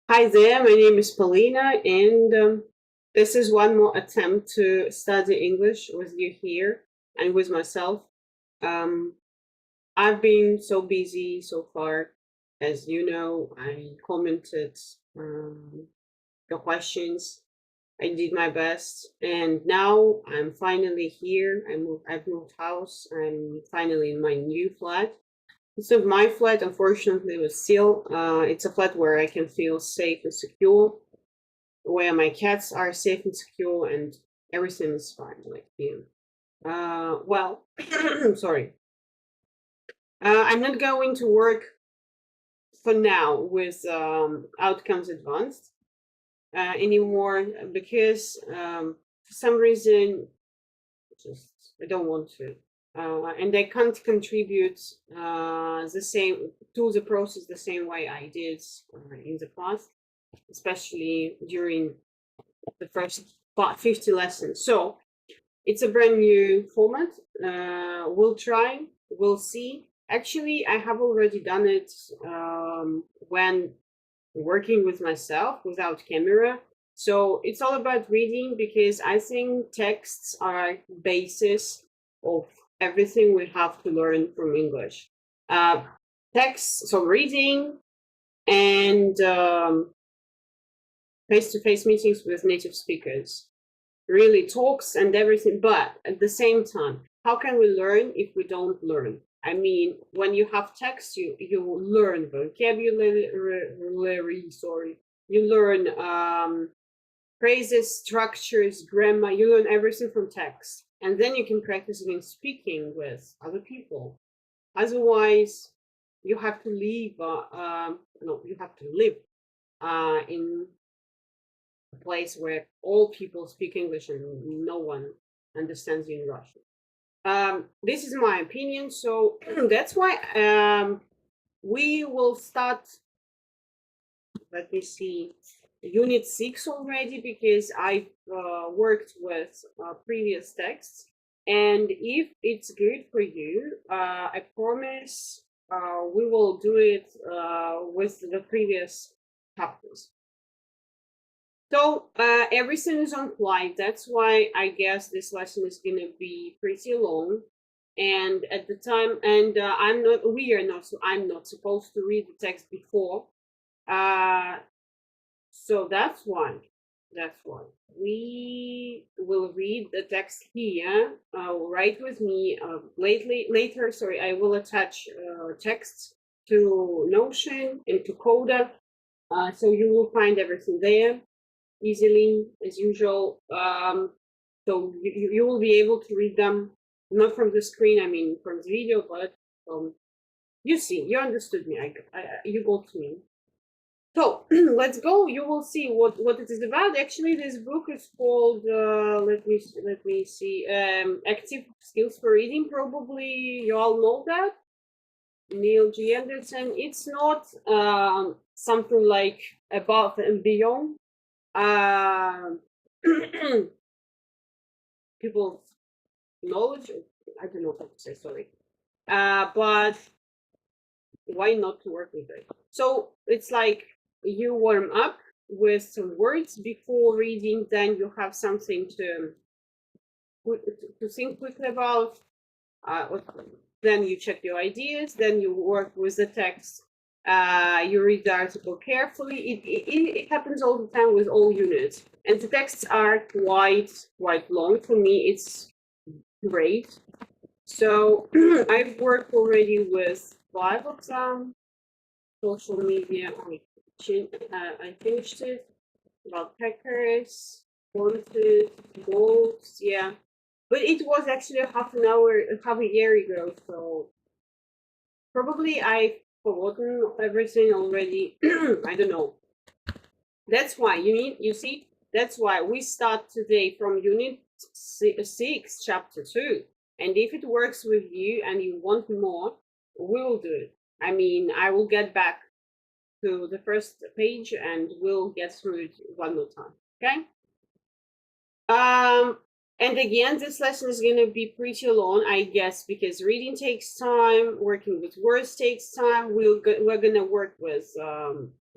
Hi there, my name is Paulina, and this is one more attempt to study English with you here and with myself. Um, I've been so busy so far. As you know, I commented your questions. I did my best, and now I'm finally here. I've moved house. I'm finally in my new flat. So my flat, unfortunately, was still. It's a flat where I can feel safe and secure, where my cats are safe and secure, and everything is fine. Like you. Well, sorry. I'm not going to work for now with outcomes advanced anymore because for some reason, just I don't want to. And I can't contribute the same to the process the same way I did in the past, especially during the first 50 lessons. So it's a brand new format. We'll try, we'll see. Actually, I have already done it when working with myself without camera. So it's all about reading because I think texts are basis of everything we have to learn from English. Uh, Text, so reading and face-to-face meetings with native speakers, really talks and everything. But at the same time, how can we learn if we don't learn? I mean, when you have text, you learn vocabulary. Sorry, you learn phrases, structures, grammar. You learn everything from text, and then you can practice it in speaking with other people. Otherwise, you have to leave. No, you have to live in a place where all people speak English and no one understands you in Russian. This is my opinion, so that's why we will start. Let me see, Unit 6 already because I've worked with previous texts, and if it's good for you, I promise we will do it with the previous chapters. So everything is on flight. That's why I guess this lesson is going to be pretty long. And at the time, and we are not, so I'm not supposed to read the text before. So that's why. That's why. We will read the text here. Write with me. Later, sorry, I will attach texts to Notion and to Coda. So you will find everything there easily as usual. So you will be able to read them, not from the screen, I mean from the video, but you see, you understood me. You got me. So let's go. You will see what it is about. Actually, this book is called let me see, Active Skills for Reading. Probably you all know that. Neil G. Anderson. It's not something like above and beyond. People's knowledge. I don't know how to say, sorry. But why not to work with it? So it's like you warm up with some words before reading, then you have something to think quickly about. Then you check your ideas, then you work with the text. You read the article carefully. It happens all the time with all units, and the texts are quite long. For me, it's great. So I've worked already with 5 of them. Social media, I finished it. About peckers, wanted, goals, yeah. But it was actually half a year ago, so probably I've forgotten everything already. I don't know. That's why you see, that's why we start today from Unit 6, Chapter 2. And if it works with you and you want more, we will do it. I mean, I will get back to the first page and we'll get through it one more time. Okay? And again, this lesson is going to be pretty long, I guess, because reading takes time, working with words takes time. We're going to work with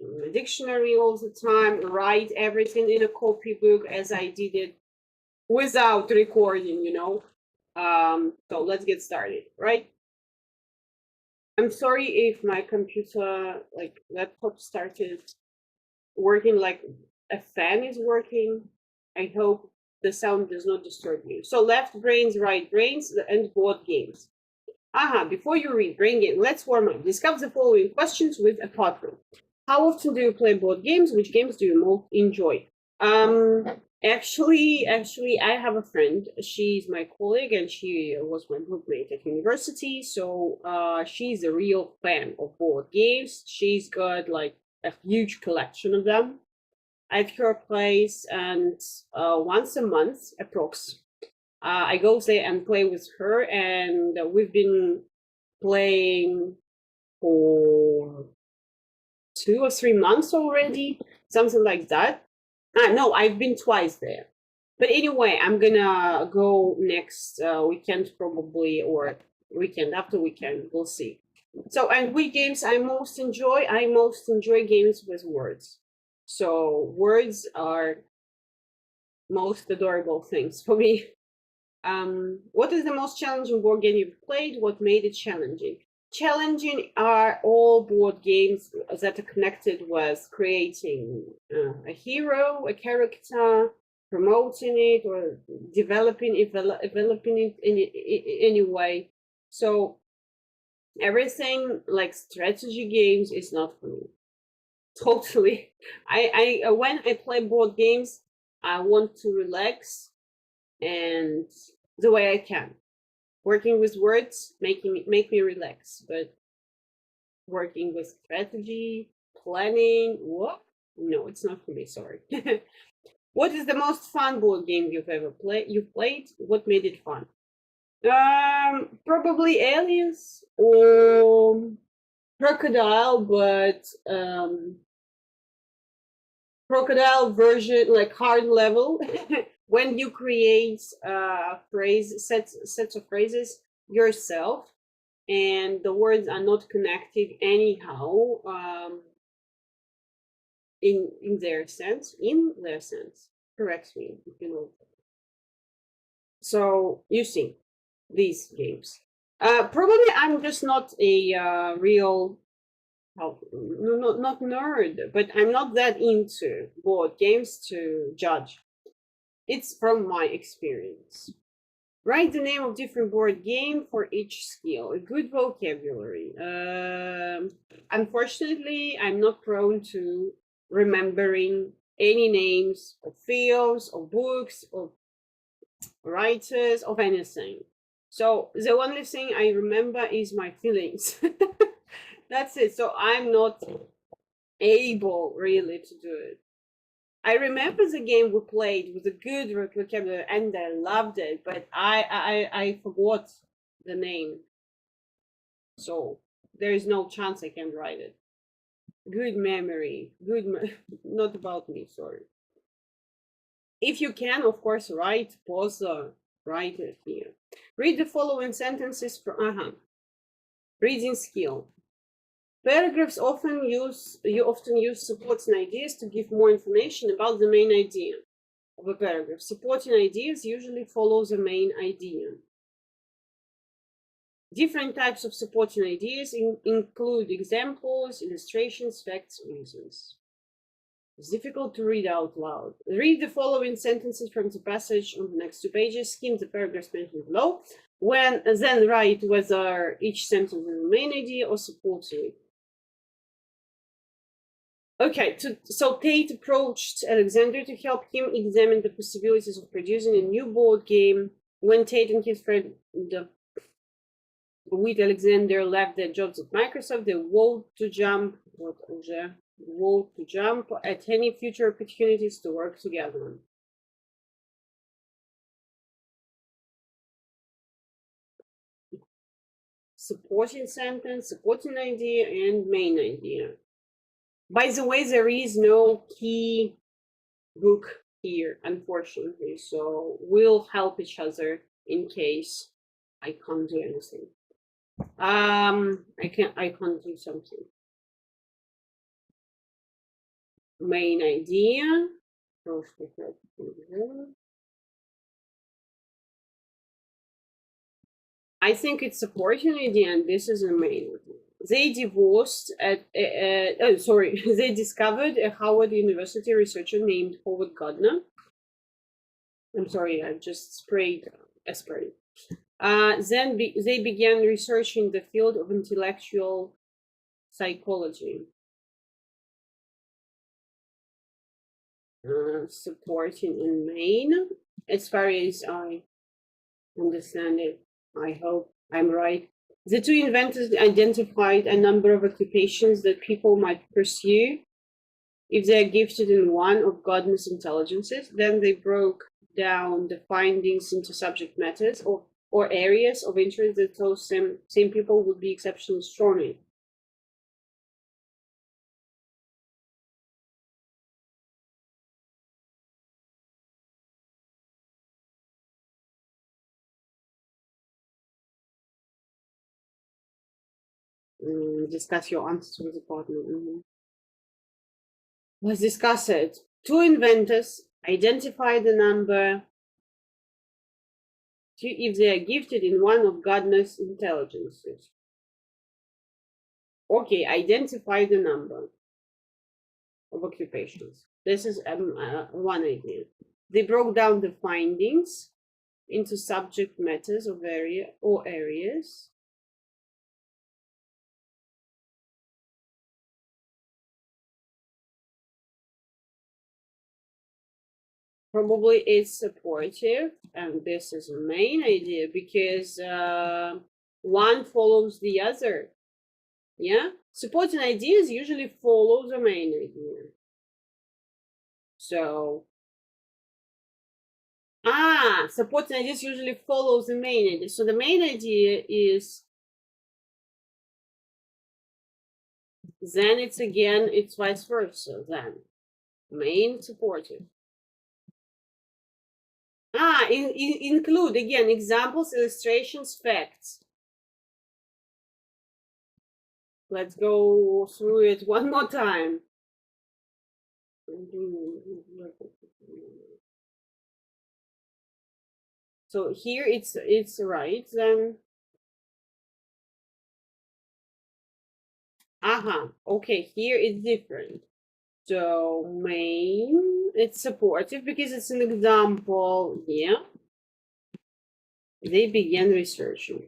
a dictionary all the time, write everything in a copybook as I did it without recording, you know. So let's get started, right? I'm sorry if my computer, like laptop, started working like a fan is working. I hope the sound does not disturb you. So left brains, right brains, and board games. Before you read brain game, let's warm up. Discuss the following questions with a partner. How often do you play board games? Which games do you most enjoy? Actually, I have a friend. She's my colleague, and she was my groupmate at university. So, she's a real fan of board games. She's got like a huge collection of them at her place, and once a month, approx, I go there and play with her, and we've been playing for 2 or 3 months already, something like that. No, I've been twice there. But anyway, I'm gonna go next weekend probably, or weekend after weekend. We'll see. So, and which games I most enjoy? I most enjoy games with words. So words are most adorable things for me. What is the most challenging board game you've played? What made it challenging? Challenging are all board games that are connected with creating a hero, a character, promoting it, or developing it in any way. So everything like strategy games is not for me. Totally. I when I play board games, I want to relax and the way I can. Working with words make me relax, but working with strategy, planning, what? No, it's not for me. Sorry. What is the most fun board game you've ever played? You played? What made it fun? Probably Aliens or Crocodile, but Crocodile version, like hard level. When you create sets of phrases yourself, and the words are not connected anyhow, in their sense. Correct me if you know. So you see these games. Probably I'm just not a real, not nerd, but I'm not that into board games to judge. It's from my experience. Write the name of different board game for each skill. A good vocabulary. Unfortunately, I'm not prone to remembering any names of fields, of books, of writers, of anything. So the only thing I remember is my feelings. That's it. So I'm not able really to do it. I remember the game we played with a good vocabulary, and I loved it, but I forgot the name. So there is no chance I can write it. Good memory. Not about me, sorry. If you can, of course, pause write it here. Read the following sentences for reading skill. Paragraphs you often use supporting ideas to give more information about the main idea of a paragraph. Supporting ideas usually follow the main idea. Different types of supporting ideas include examples, illustrations, facts, reasons. It's difficult to read out loud. Read the following sentences from the passage on the next 2 pages. Skim the paragraphs mentioned below. Then write whether each sentence is the main idea or supporting it. Okay, so Tate approached Alexander to help him examine the possibilities of producing a new board game. When Tate and his friend with Alexander left their jobs at Microsoft, they vowed to jump at any future opportunities to work together. Supporting sentence, supporting idea, and main idea. By the way, there is no key book here, unfortunately, so we'll help each other in case I can't do anything. I can't do something. main idea. I think it's supporting idea, and this is a main idea. They divorced they discovered a Harvard University researcher named Howard Gardner. I'm sorry, I just sprayed a spray. Then they began researching the field of intellectual psychology. Supporting in Maine, as far as I understand it. I hope I'm right. The two inventors identified a number of occupations that people might pursue if they are gifted in one of Gardner's intelligences. Then they broke down the findings into subject matters or areas of interest that those same people would be exceptionally strong in. Discuss your answers with the partner. Let's discuss it. Two inventors identify the number if they are gifted in one of Gardner's intelligences. Okay, identify the number of occupations. This is one idea. They broke down the findings into subject matters of areas. Probably it's supportive, and this is a main idea because one follows the other. Yeah, supporting ideas usually follow the main idea. So, supporting ideas usually follows the main idea. So the main idea is, then it's vice versa. Then main supportive. Include again examples, illustrations, facts. Let's go through it one more time. So here it's right then. Okay, here it's different. So main, it's supportive because it's an example. Yeah. They began researching.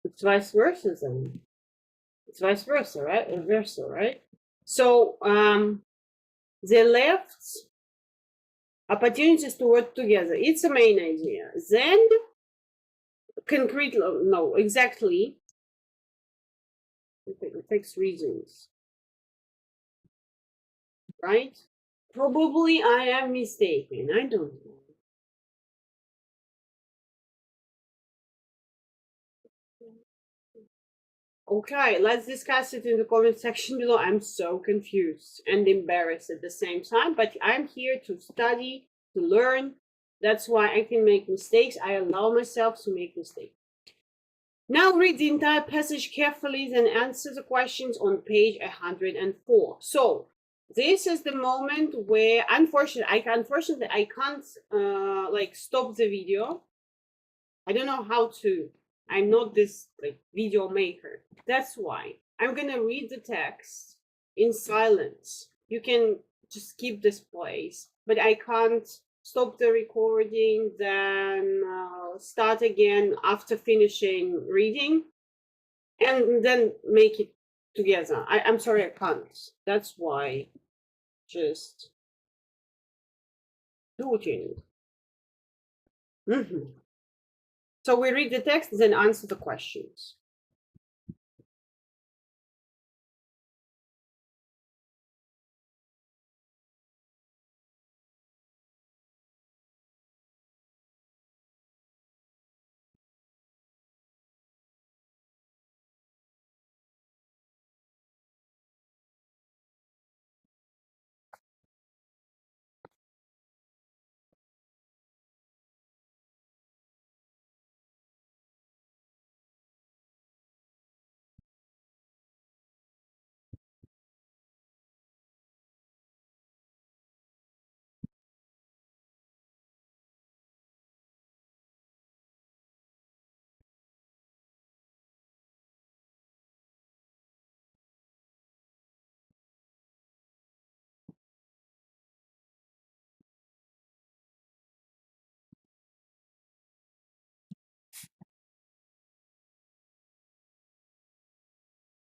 It's vice versa then. It's vice versa, right? Versa, right? So they left opportunities to work together. It's a main idea. Then concrete, no, exactly. It takes reasons, right? Probably I am mistaken. I don't know. Okay, let's discuss it in the comment section below. I'm so confused and embarrassed at the same time, but I'm here to study, to learn. That's why I can make mistakes. I allow myself to make mistakes. Now read the entire passage carefully, then answer the questions on page 104. So this is the moment where, unfortunately, I can't like stop the video. I don't know how to. I'm not this like video maker. That's why I'm gonna read the text in silence. You can just skip this place, but I can't stop the recording, then start again after finishing reading, and then make it together. I'm sorry, I can't. That's why. Just do what you need. So we read the text, then answer the questions.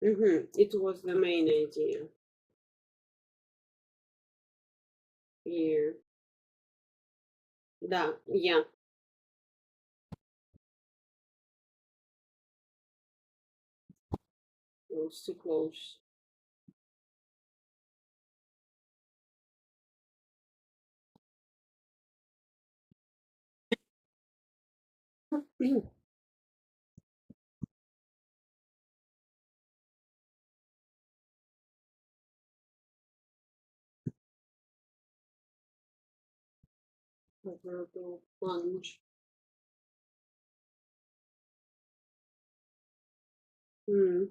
It was the main idea here. Да, yeah. It was too close. Verbal plunge. Hmm.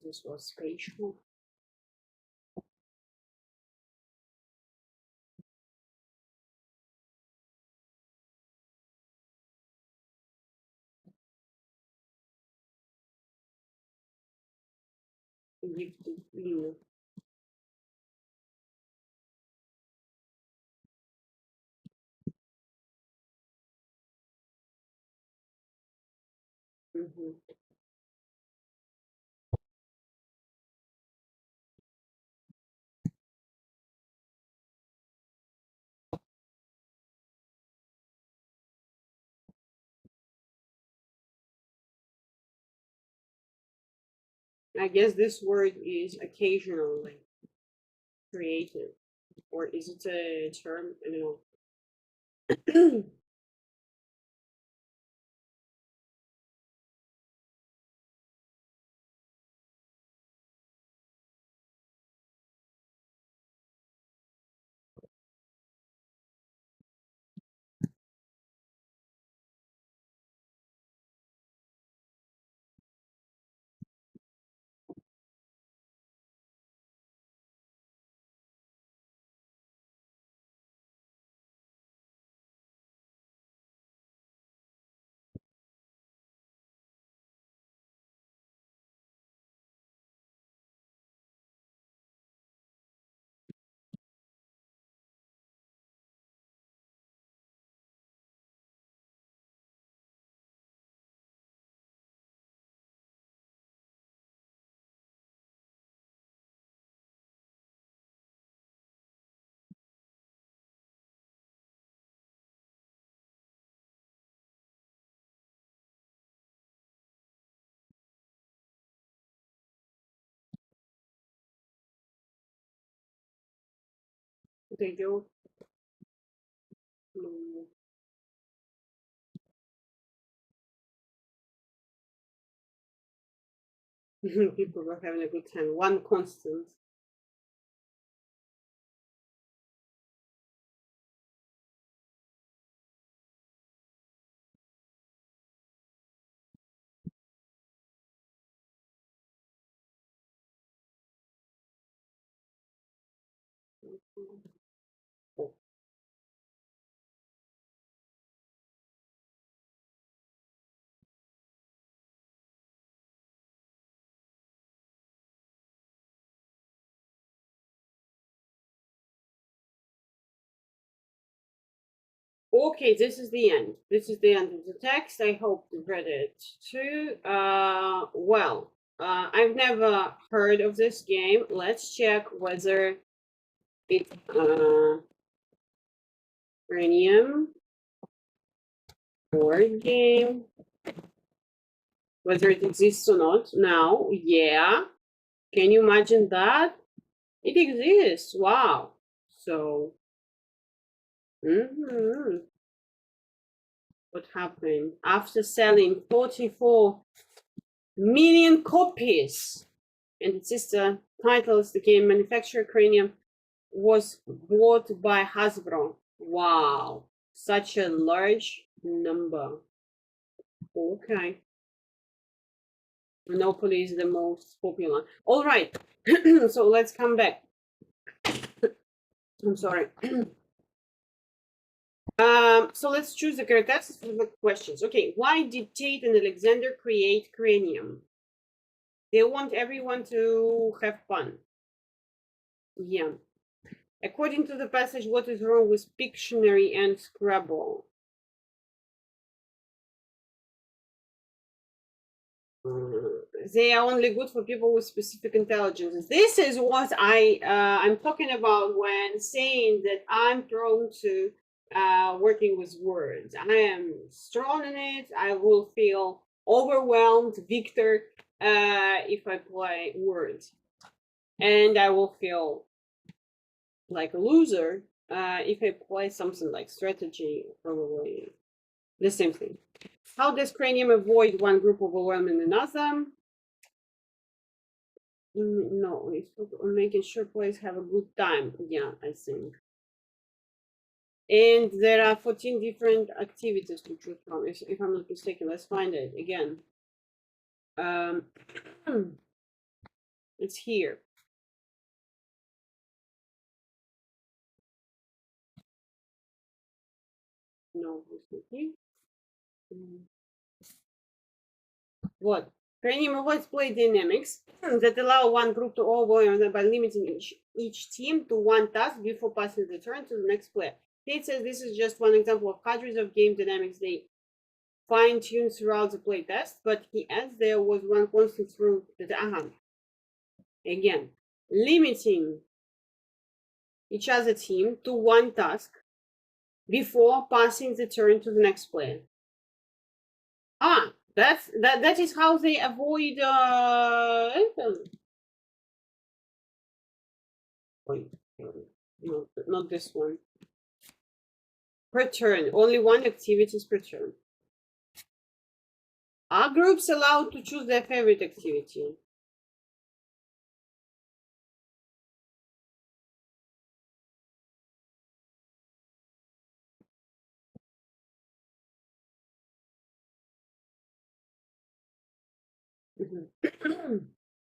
This was spatial. Gifted view. I guess this word is occasionally created, or is it a term? I don't know. They go. People were having a good time. One constant. Okay, this is the end. This is the end of the text. I hope you read it too. Well, I've never heard of this game. Let's check whether it's premium board game, whether it exists or not. Now, yeah. Can you imagine that? It exists. Wow. So, What happened? After selling 44 million copies, and its sister titles, the game manufacturer Cranium was bought by Hasbro. Wow, such a large number. Okay. Monopoly is the most popular. All right, so let's come back. I'm sorry. So let's choose the correct answers for the questions. Okay, why did Tate and Alexander create Cranium? They want everyone to have fun. Yeah. According to the passage, what is wrong with Pictionary and Scrabble? They are only good for people with specific intelligence. This is what I'm talking about when saying that I'm prone to working with words. I am strong in it. I will feel overwhelmed, Victor, if I play words, and I will feel like a loser if I play something like strategy. Probably the same thing. How does Cranium avoid one group overwhelming another? No, it's on making sure players have a good time. Yeah, I think. And there are 14 different activities to choose from, if I'm not mistaken. Let's find it again. It's here. No, it's not here. What? Cranium avoids play dynamics that allow one group to overwhelm by limiting each team to one task before passing the turn to the next player. Tate says this is just one example of hundreds of game dynamics they fine-tuned throughout the playtest, but he adds there was one constant rule that again, limiting each other team to one task before passing the turn to the next player. That is how they avoid no, not this one. Per turn, only one activity per turn. Are groups allowed to choose their favorite activity?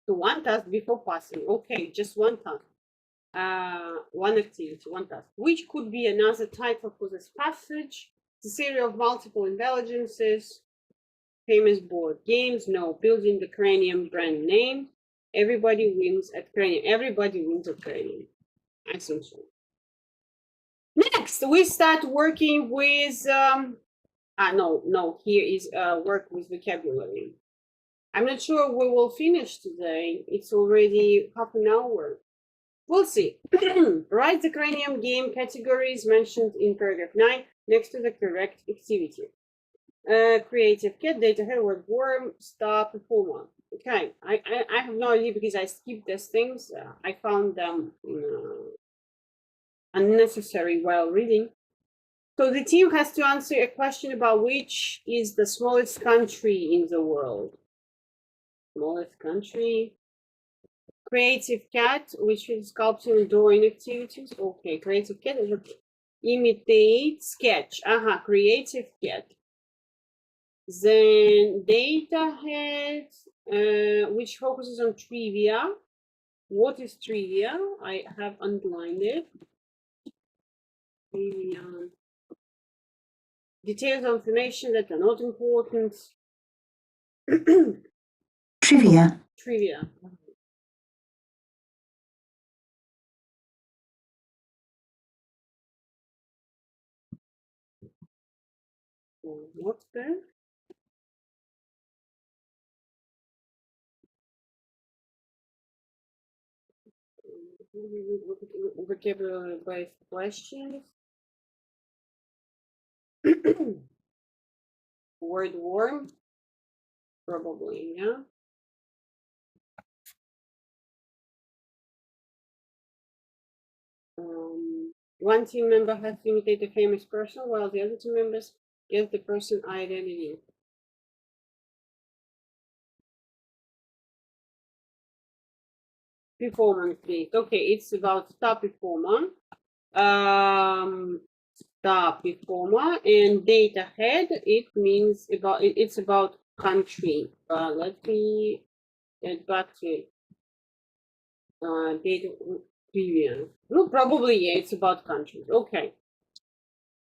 To one task before passing. Okay, just one task. One activity, one task, which could be another title for this passage. The theory of multiple intelligences, famous board games, no, building the Cranium brand name. Everybody wins at Cranium. Everybody wins at Cranium. I think so. Next, we start working with, no, here is work with vocabulary. I'm not sure we will finish today. It's already half an hour. We'll see. Write the Cranium game categories mentioned in paragraph 9 next to the correct activity. Creative cat, data head, word worm, star performer. Okay, I have no idea because I skipped these things. I found them unnecessary while reading. So the team has to answer a question about which is the smallest country in the world. Smallest country. Creative cat, which is sculpting and drawing activities. Okay, creative cat is okay. Imitate sketch. Creative cat. Then data head, which focuses on trivia. What is trivia? I have underlined it. Trivia. Details of information that are not important. Trivia. Trivia. What's that? Vocabulary-based questions. Word worm. Probably, yeah. One team member has to imitate a famous person while the other team members Get the person identity. Performance based. Okay, it's about star performer. Star performer, and data head. It means about it's about country. Let me get back to it. Data previous. No, probably yeah, it's about countries. Okay.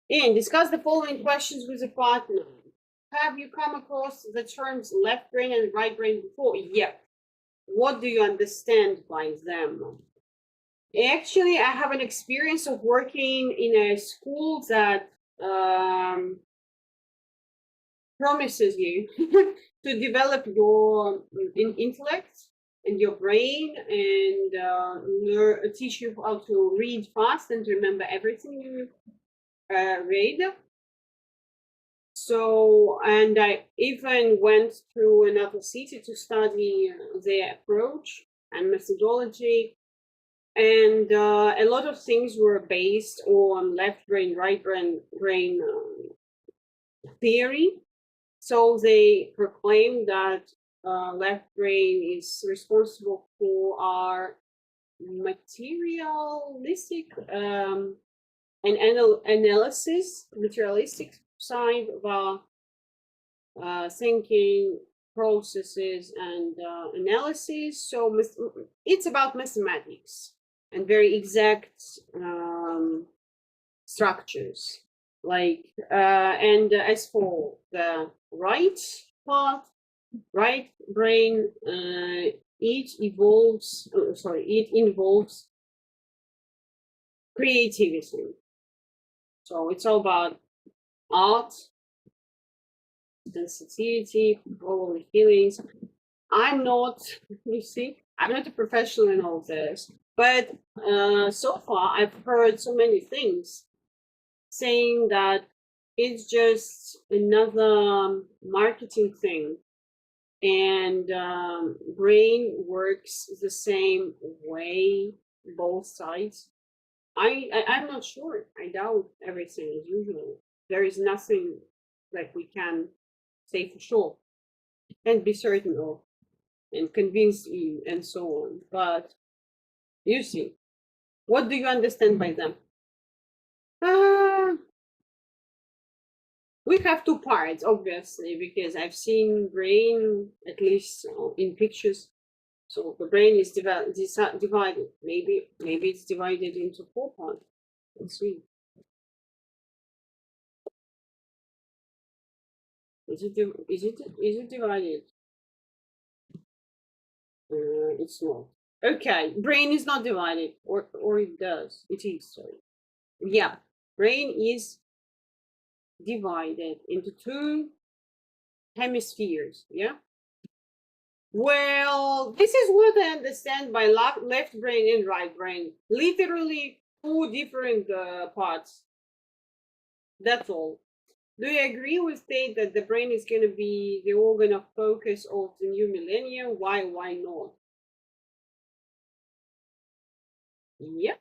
And discuss the following questions with a partner. Have you come across the terms left brain and right brain before? Yeah. What do you understand by them? Actually, I have an experience of working in a school that promises you to develop your intellect and your brain and teach you how to read fast and remember everything you read. So, and I even went through another city to study their approach and methodology. And a lot of things were based on left brain, right brain theory. So they proclaim that left brain is responsible for our materialistic and materialistic side of our thinking processes and analysis. So it's about mathematics and very exact structures. Like and as for the right part, right brain, it evolves. It involves creativity. So it's all about art, sensitivity, probably feelings. I'm not, you see, I'm not a professional in all this, but so far I've heard so many things saying that it's just another marketing thing, and brain works the same way, both sides. I'm not sure. I doubt everything as usual. There is nothing that we can say for sure and be certain of and convince you and so on. But you see, what do you understand by them? We have two parts, obviously, because I've seen brain at least in pictures. So the brain is divided. Maybe it's divided into four parts. Let's see. Is it divided? It's not. Okay, brain is not divided, or it does. It is, sorry. Yeah, brain is divided into two hemispheres. Yeah. Well, this is what I understand by left brain and right brain. Literally two different parts. That's all. Do you agree with state that the brain is going to be the organ of focus of the new millennium? Why not? Yep.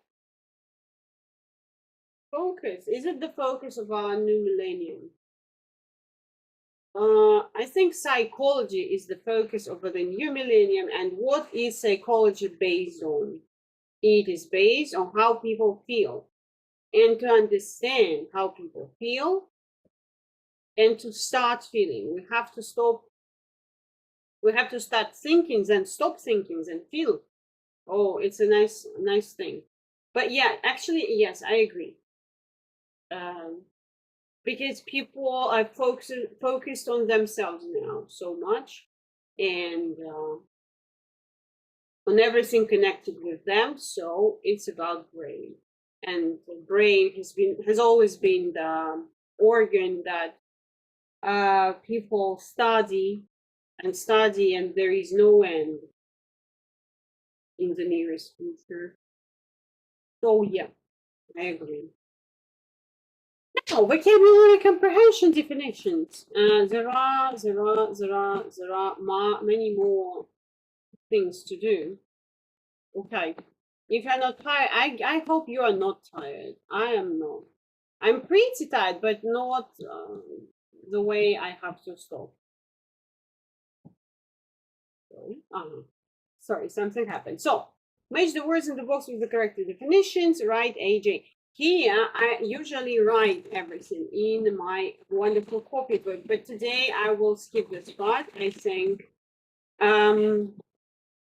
Focus. Is it the focus of our new millennium? I think psychology is the focus of the new millennium. And what is psychology based on? It is based on how people feel. And to understand how people feel and to start feeling, we have to stop. We have to start thinking and stop thinking and feel. Oh, it's a nice thing. But yeah, actually, yes, I agree. Because people are focused on themselves now so much, and on everything connected with them. So it's about brain, and the brain has always been the organ that people study, and there is no end in the nearest future. So yeah, I agree. Now, vocabulary comprehension definitions. There are many more things to do. Okay. If you're not tired, I hope you are not tired. I am not. I'm pretty tired, but not the way I have to stop. Sorry, something happened. So, match the words in the box with the correct definitions. Write AJ. Here, I usually write everything in my wonderful copybook, but today I will skip this part, I think,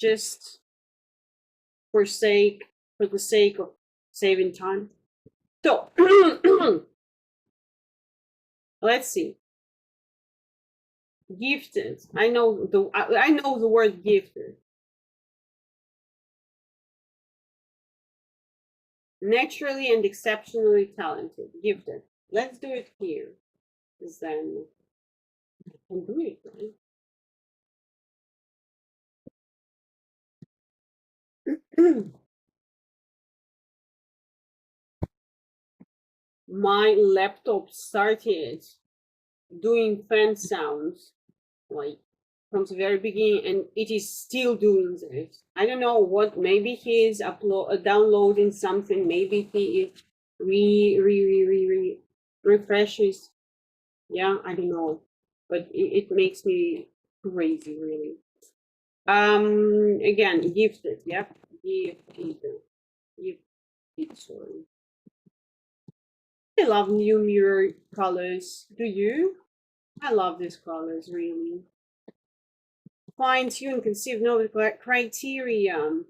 just for the sake of saving time. So, let's see. Gifted. I know the word gifted. Naturally and exceptionally talented. Gifted. Let's do it here. Then I can do it, right? My laptop started doing fan sounds like from the very beginning, and it is still doing this. I don't know what. Maybe he is downloading something. Maybe he refreshes. Yeah, I don't know, but it makes me crazy, really. Again, gifted. Yep, gifted. Sorry. I love new mirror colors. Do you? I love these colors, really. Fine tune, conceive novel criteria.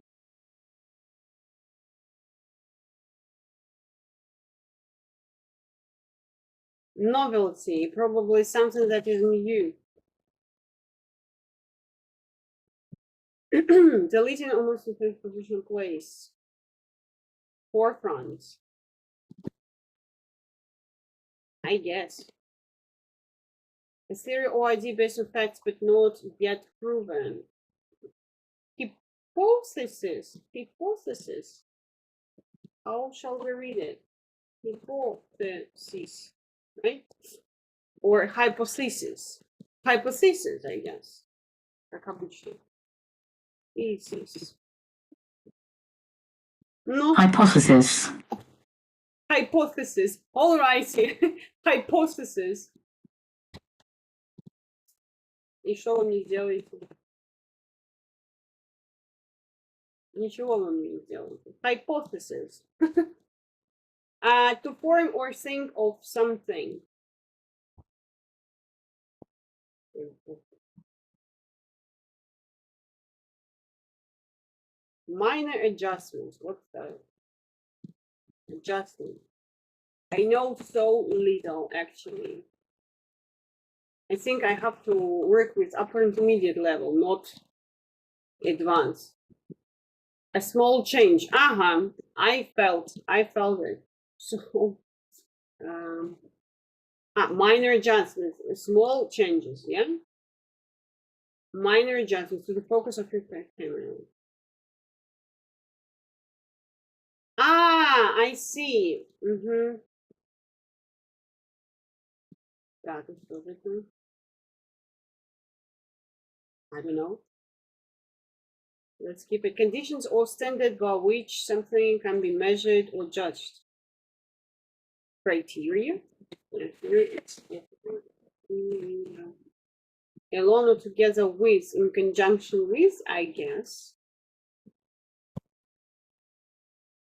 Novelty, probably something that is new. Deleting almost in first position place. Forefront. I guess. A theory or idea based on facts but not yet proven. Hypothesis. Hypothesis. How shall we read it? Hypothesis. Right? Or hypothesis. Hypothesis, I guess. Thesis. No. Hypothesis. Hypothesis. All right. Hypothesis. И что вы мне сделаете? Ничего вы мне не сделаете. Hypothesis. To form or think of something. Minor adjustments. What's that? Adjustment. I know so little, actually. I think I have to work with upper intermediate level, not advanced. A small change. I felt it. So, minor adjustments, small changes, yeah? Minor adjustments to the focus of your camera. I see. I don't know. Let's keep it. Conditions or standard by which something can be measured or judged. Criteria. Alone or together with, in conjunction with, I guess.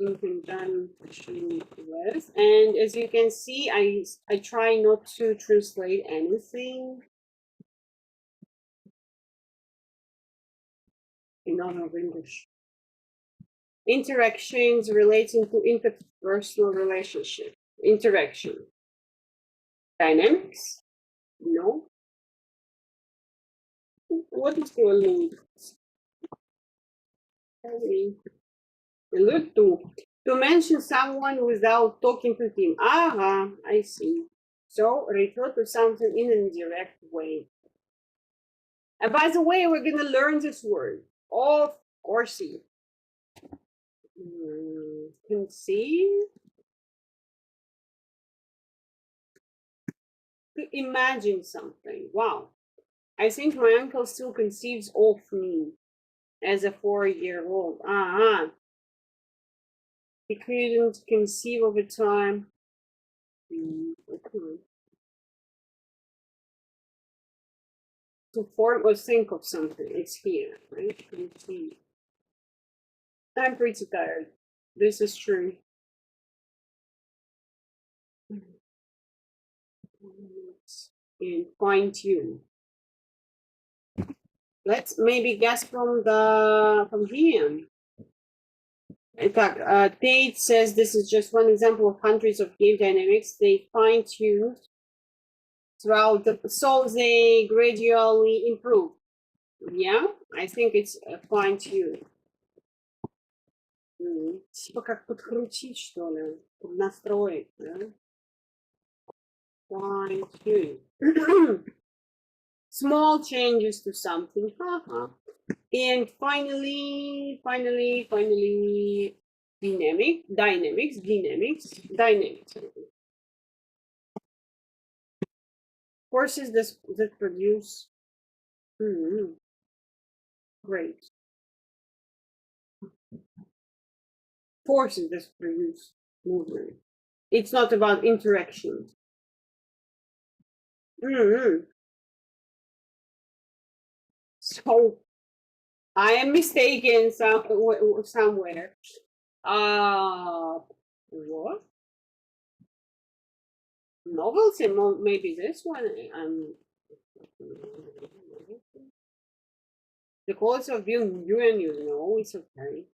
In conjunction with. And as you can see, I try not to translate anything in honor of English. Interactions relating to interpersonal relationship. Interaction. Dynamics? No. What is your allude? Allude to mention someone without talking to him. I see. So refer to something in an indirect way. And by the way, we're gonna learn this word. Of course. Conceive. To imagine something. Wow. I think my uncle still conceives of me as a 4-year-old. He couldn't conceive of a time. to form or think of something. It's here, right? Let's see. I'm pretty tired. This is true. And fine tune. Let's maybe guess from here. In fact, Tate says this is just one example of hundreds of game dynamics they fine-tuned throughout so they gradually improve. Yeah, I think it's fine-tuned. Типа как подкрутить, что ли, настроить, да? Fine-tune. Small changes to something. And finally, dynamics. Forces that produce. Great. Forces that produce movement. It's not about interactions. So I am mistaken somewhere. What? Novels and maybe this one. The quality of being you and you know it's okay.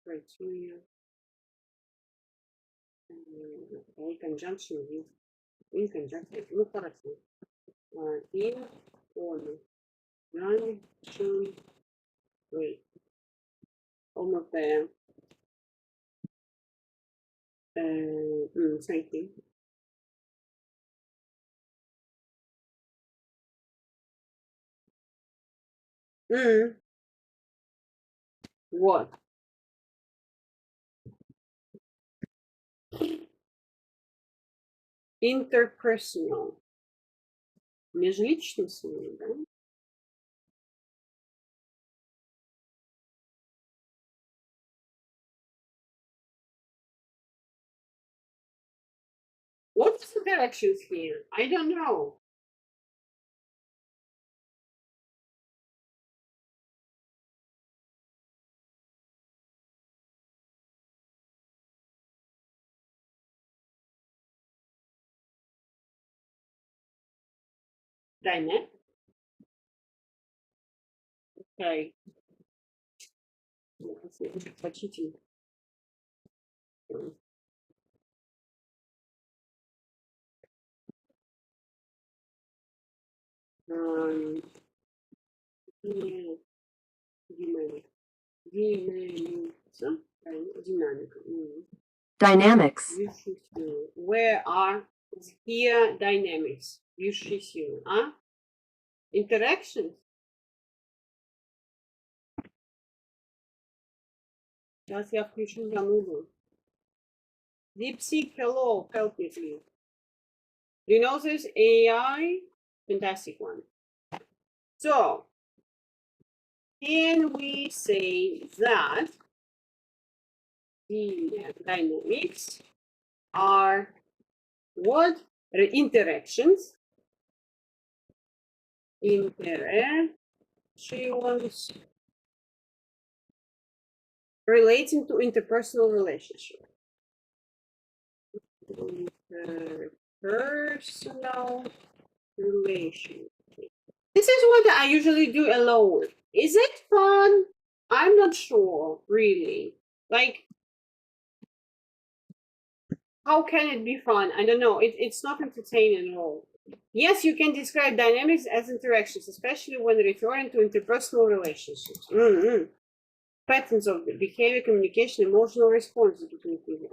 Criteria. Conjunction with in conjunction. Ну хорошо. In order. Conjunction. Wait. Almost there. Thank you. What? Interpersonal. Межличностные, да? What's the directions here? I don't know. Dynamic? Okay. Хотите? Dynamics. Where are here dynamics? Interactions. Сейчас я включу зануду. DeepSeek, hello, help me please. Do you know this AI? Fantastic one. So, can we say that the dynamics are what? Interactions. Interactions relating to interpersonal relationship. Interpersonal relationship. This is what I usually do alone. Is it fun? I'm not sure, really. Like, how can it be fun? I don't know. It's not entertaining at all. Yes, you can describe dynamics as interactions, especially when referring to interpersonal relationships. Patterns of behavior, communication, emotional responses between people.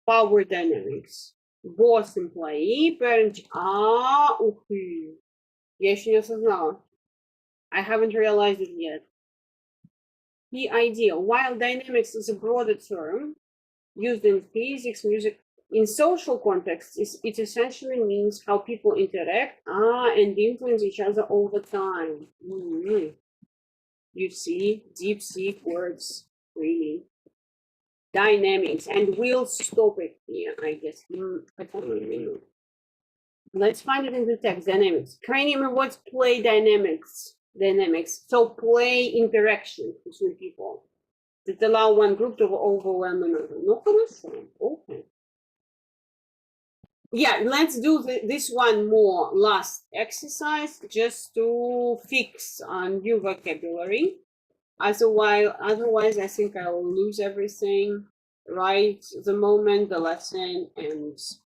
Power dynamics. Boss, employee, parent. Ух ты. Я еще не осознала. I haven't realized it yet. The idea, while dynamics is a broader term used in physics, music, in social contexts, it essentially means how people interact and influence each other over time. You see, deep sea words, really. Dynamics, and we'll stop it here, I guess. Let's find it in the text. Dynamics. Cranium rewards play dynamics. Dynamics. So play interaction between people that allow one group to overwhelm another. No, okay. Yeah, let's do this one more last exercise just to fix new vocabulary. Otherwise, I think I will lose everything right the moment the lesson ends.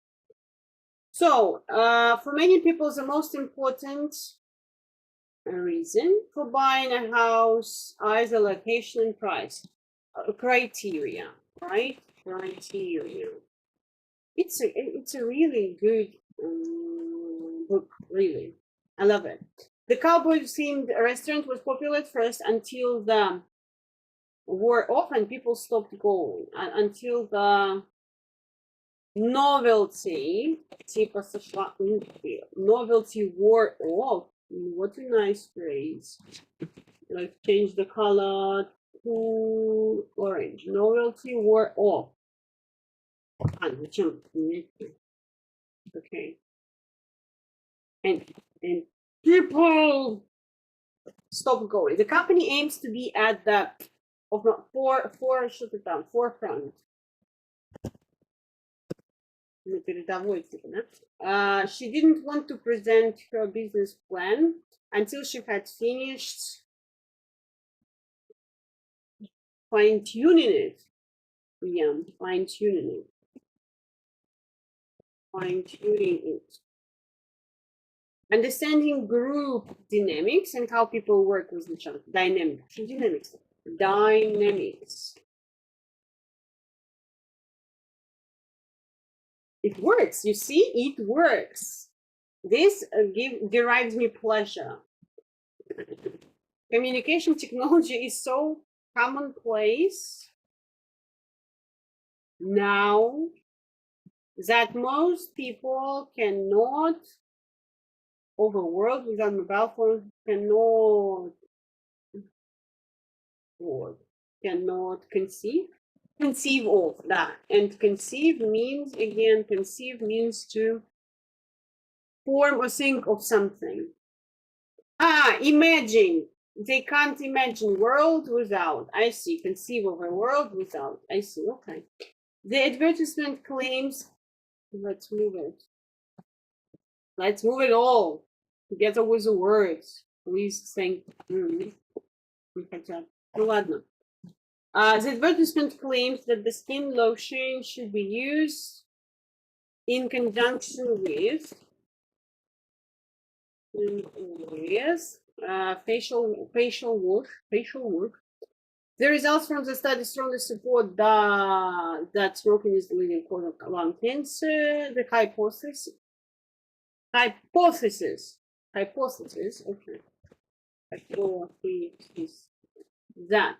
So, for many people, the most important reason for buying a house is the location and price. Criteria, right? Criteria. It's a really good book, really. I love it. The cowboy-themed restaurant was popular at first until the war off and people stopped going. Until the novelty wore off. What a nice phrase. Like change the color to orange. Novelty wore off. Okay. And people stop going. The company aims to be at the forefront. She didn't want to present her business plan until she had finished fine-tuning it. Yeah, fine-tuning it. Understanding group dynamics and how people work with each other. Dynamics. It works. You see, it works. This derives me pleasure. Communication technology is so commonplace now that most people cannot, over world without mobile phone, cannot conceive of that. And conceive means to form or think of something. Imagine. They can't imagine world without. I see. Conceive of a world without. I see. Okay. The advertisement claims. Let's move it. Let's move it all together with the words. Please think. The advertisement claims that the skin lotion should be used in conjunction with facial wash. The results from the study strongly support that smoking is the leading cause of lung cancer. The hypothesis. Okay. Hypothesis that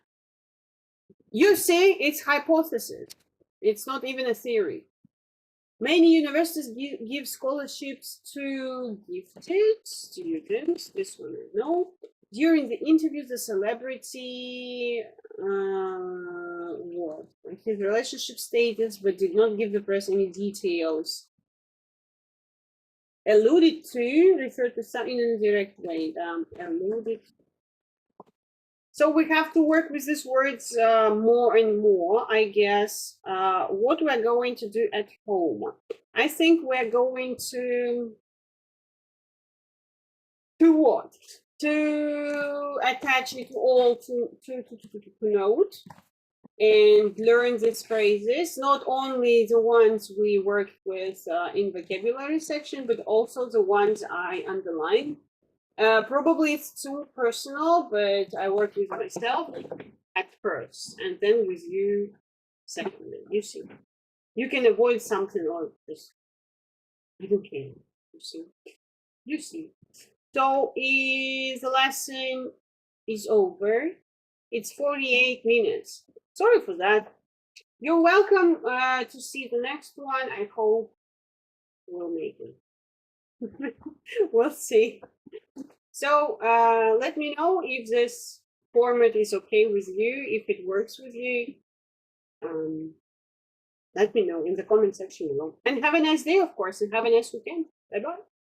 you say it's hypothesis. It's not even a theory. Many universities give scholarships to gifted students. This one I know. During the interview, the celebrity his relationship status, but did not give the press any details. Alluded to, referred to some in an indirect way. Alluded. So we have to work with these words more and more, I guess. What we're going to do at home. I think we're going to what? To attach it all to note and learn these phrases, not only the ones we worked with in vocabulary section, but also the ones I underlined. Probably it's too personal, but I work with myself at first, and then with you secondly. You see, you can avoid something or just you can. You see. So the lesson is over. It's 48 minutes. Sorry for that. You're welcome to see the next one. I hope we'll make it. We'll see. So let me know if this format is okay with you, if it works with you. Let me know in the comment section below. And have a nice day, of course, and have a nice weekend. Bye bye.